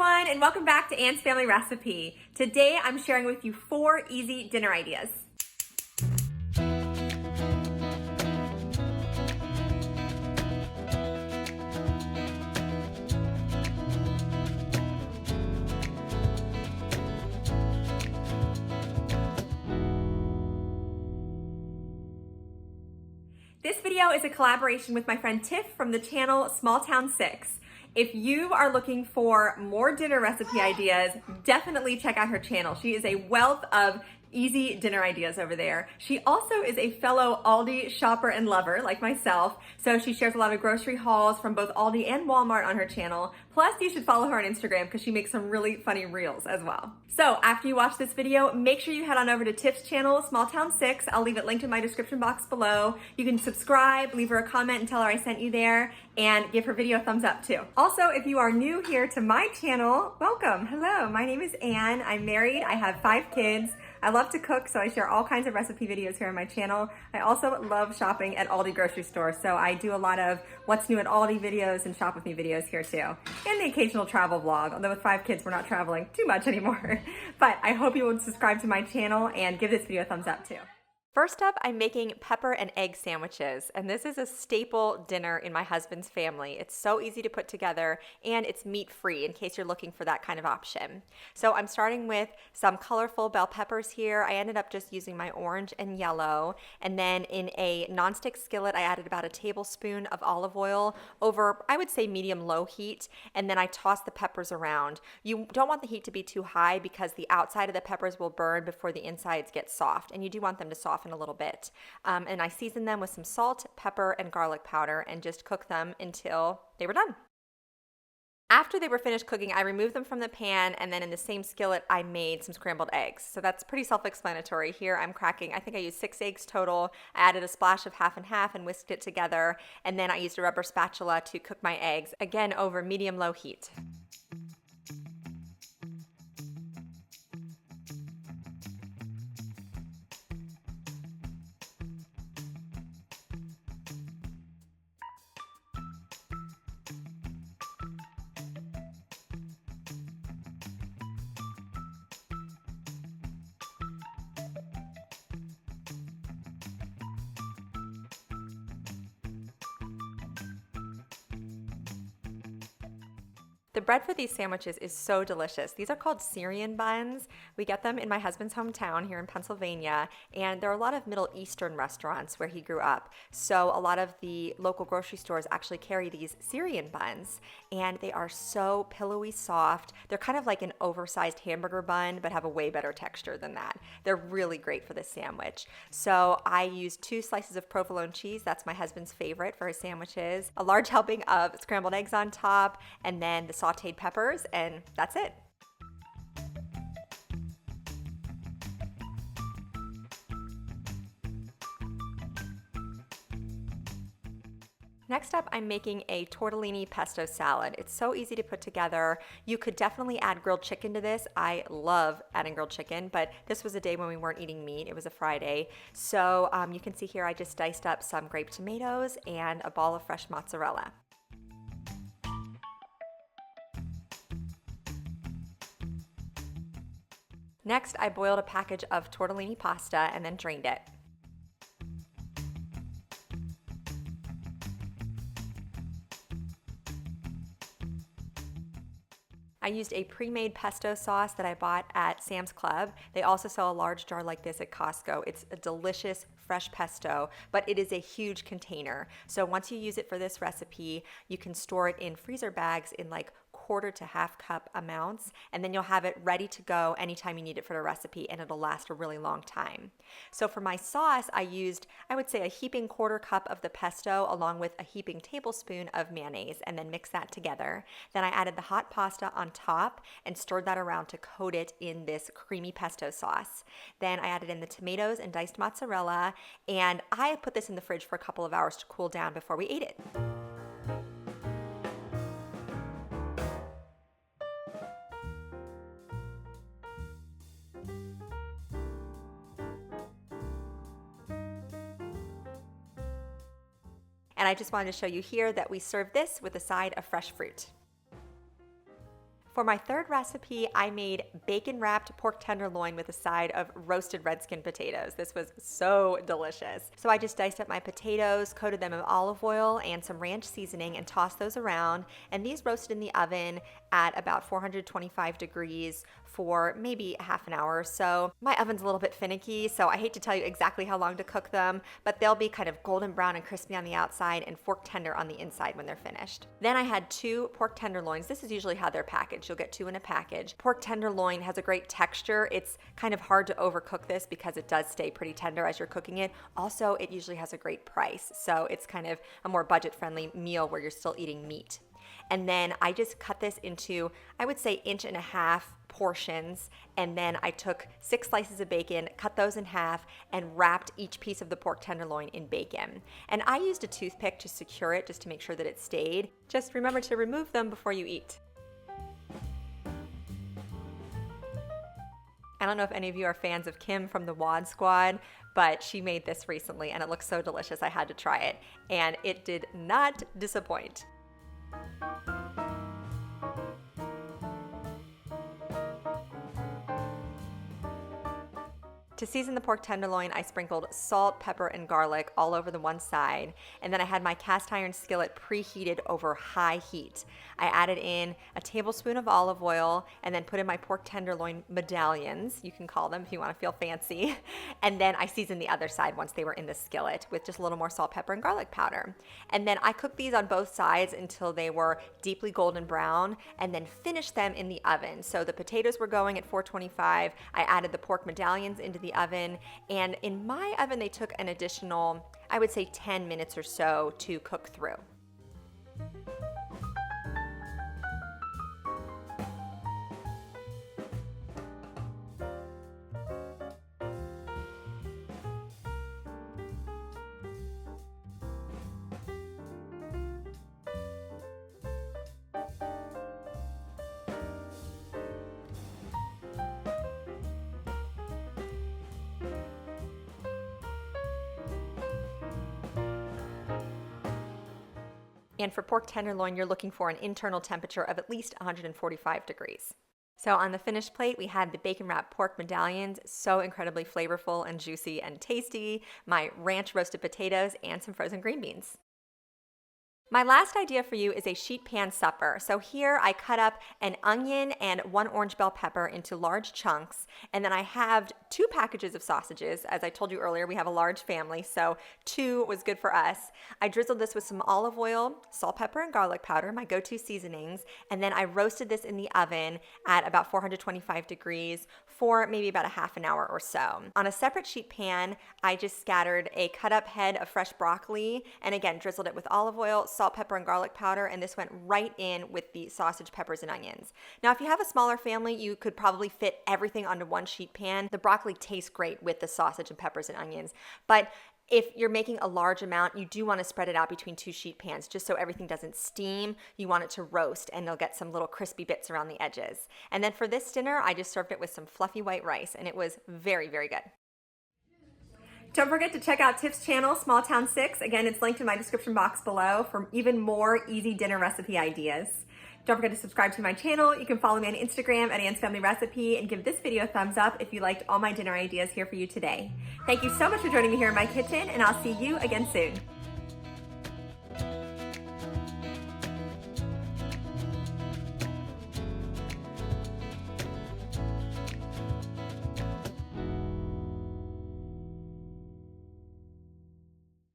everyone, and welcome back to Anne's Family Recipe. Today I'm sharing with you 4 easy dinner ideas. This video is a collaboration with my friend Tiff from the channel Small Town 6. If you are looking for more dinner recipe ideas, definitely check out her channel. She is a wealth of easy dinner ideas over there. She also is a fellow Aldi shopper and lover like myself, so she shares a lot of grocery hauls from both Aldi and Walmart on her channel. Plus, you should follow her on Instagram because she makes some really funny reels as well. So after you watch this video, make sure you head on over to Tiff's channel, Small Town 6. I'll leave it linked in my description box below. You can subscribe, leave her a comment and tell her I sent you there, and give her video a thumbs up too. Also, if you are new here to my channel, welcome. Hello, my name is Anne. I'm married, I have 5 kids. I love to cook, so I share all kinds of recipe videos here on my channel. I also love shopping at Aldi grocery stores, so I do a lot of what's new at Aldi videos and shop with me videos here too. And the occasional travel vlog, although with 5 kids, we're not traveling too much anymore. But I hope you will subscribe to my channel and give this video a thumbs up too. First up, I'm making pepper and egg sandwiches, and this is a staple dinner in my husband's family. It's so easy to put together, and it's meat-free in case you're looking for that kind of option. So I'm starting with some colorful bell peppers here. I ended up just using my orange and yellow, and then in a nonstick skillet, I added about a tablespoon of olive oil over, I would say, medium-low heat, and then I tossed the peppers around. You don't want the heat to be too high because the outside of the peppers will burn before the insides get soft, and you do want them to soften a little bit. And I seasoned them with some salt, pepper, and garlic powder and just cooked them until they were done. After they were finished cooking, I removed them from the pan, and then in the same skillet, I made some scrambled eggs. So that's pretty self-explanatory. Here I'm cracking, I think I used 6 eggs total. I added a splash of half and half and whisked it together. And then I used a rubber spatula to cook my eggs, again over medium-low heat. The bread for these sandwiches is so delicious. These are called Syrian buns. We get them in my husband's hometown here in Pennsylvania, and there are a lot of Middle Eastern restaurants where he grew up. So a lot of the local grocery stores actually carry these Syrian buns, and they are so pillowy soft. They're kind of like an oversized hamburger bun, but have a way better texture than that. They're really great for this sandwich. So I used 2 slices of provolone cheese. That's my husband's favorite for his sandwiches. A large helping of scrambled eggs on top, and then the sauteed peppers, and that's it. Next up, I'm making a tortellini pesto salad. It's so easy to put together. You could definitely add grilled chicken to this. I love adding grilled chicken, but this was a day when we weren't eating meat. It was a Friday. So you can see here I just diced up some grape tomatoes and a ball of fresh mozzarella. Next, I boiled a package of tortellini pasta and then drained it. I used a pre-made pesto sauce that I bought at Sam's Club. They also sell a large jar like this at Costco. It's a delicious fresh pesto, but it is a huge container. So once you use it for this recipe, you can store it in freezer bags in like 1/4 to 1/2 cup amounts, and then you'll have it ready to go anytime you need it for the recipe, and it'll last a really long time. So for my sauce, I used, I would say, a heaping 1/4 cup of the pesto along with a heaping tablespoon of mayonnaise, and then mix that together. Then I added the hot pasta on top and stirred that around to coat it in this creamy pesto sauce. Then I added in the tomatoes and diced mozzarella, and I put this in the fridge for a couple of hours to cool down before we ate it. And I just wanted to show you here that we serve this with a side of fresh fruit. For my third recipe, I made bacon-wrapped pork tenderloin with a side of roasted red skin potatoes. This was so delicious. So I just diced up my potatoes, coated them in olive oil and some ranch seasoning, and tossed those around. And these roasted in the oven at about 425 degrees for maybe half an hour or so. My oven's a little bit finicky, so I hate to tell you exactly how long to cook them, but they'll be kind of golden brown and crispy on the outside and fork tender on the inside when they're finished. Then I had 2 pork tenderloins. This is usually how they're packaged. You'll get 2 in a package. Pork tenderloin has a great texture. It's kind of hard to overcook this because it does stay pretty tender as you're cooking it. Also, it usually has a great price, so it's kind of a more budget-friendly meal where you're still eating meat. And then I just cut this into, I would say, 1.5 inch portions. And then I took 6 slices of bacon, cut those in half, and wrapped each piece of the pork tenderloin in bacon. And I used a toothpick to secure it, just to make sure that it stayed. Just remember to remove them before you eat. I don't know if any of you are fans of Kim from the Wad Squad, but she made this recently and it looks so delicious I had to try it. And it did not disappoint. To season the pork tenderloin, I sprinkled salt, pepper, and garlic all over the one side, and then I had my cast iron skillet preheated over high heat. I added in a tablespoon of olive oil and then put in my pork tenderloin medallions, you can call them if you want to feel fancy, and then I seasoned the other side once they were in the skillet with just a little more salt, pepper, and garlic powder. And then I cooked these on both sides until they were deeply golden brown, and then finished them in the oven. So the potatoes were going at 425, I added the pork medallions into the oven, and in my oven they took an additional, I would say 10 minutes or so to cook through. And for pork tenderloin, you're looking for an internal temperature of at least 145 degrees. So on the finished plate, we had the bacon-wrapped pork medallions, so incredibly flavorful and juicy and tasty, my ranch roasted potatoes, and some frozen green beans. My last idea for you is a sheet pan supper. So here I cut up an onion and 1 orange bell pepper into large chunks, and then I halved 2 packages of sausages. As I told you earlier, we have a large family, so 2 was good for us. I drizzled this with some olive oil, salt, pepper, and garlic powder, my go-to seasonings, and then I roasted this in the oven at about 425 degrees for maybe about a half an hour or so. On a separate sheet pan, I just scattered a cut up head of fresh broccoli, and again, drizzled it with olive oil, salt, pepper, and garlic powder, and this went right in with the sausage, peppers, and onions. Now, if you have a smaller family, you could probably fit everything onto one sheet pan. The broccoli tastes great with the sausage and peppers and onions, but if you're making a large amount, you do want to spread it out between 2 sheet pans just so everything doesn't steam. You want it to roast, and they'll get some little crispy bits around the edges. And then for this dinner, I just served it with some fluffy white rice, and it was very, very good. Don't forget to check out Tiff's channel, Small Town 6. Again, it's linked in my description box below for even more easy dinner recipe ideas. Don't forget to subscribe to my channel. You can follow me on Instagram at Anne's Family Recipe, and give this video a thumbs up if you liked all my dinner ideas here for you today. Thank you so much for joining me here in my kitchen, and I'll see you again soon.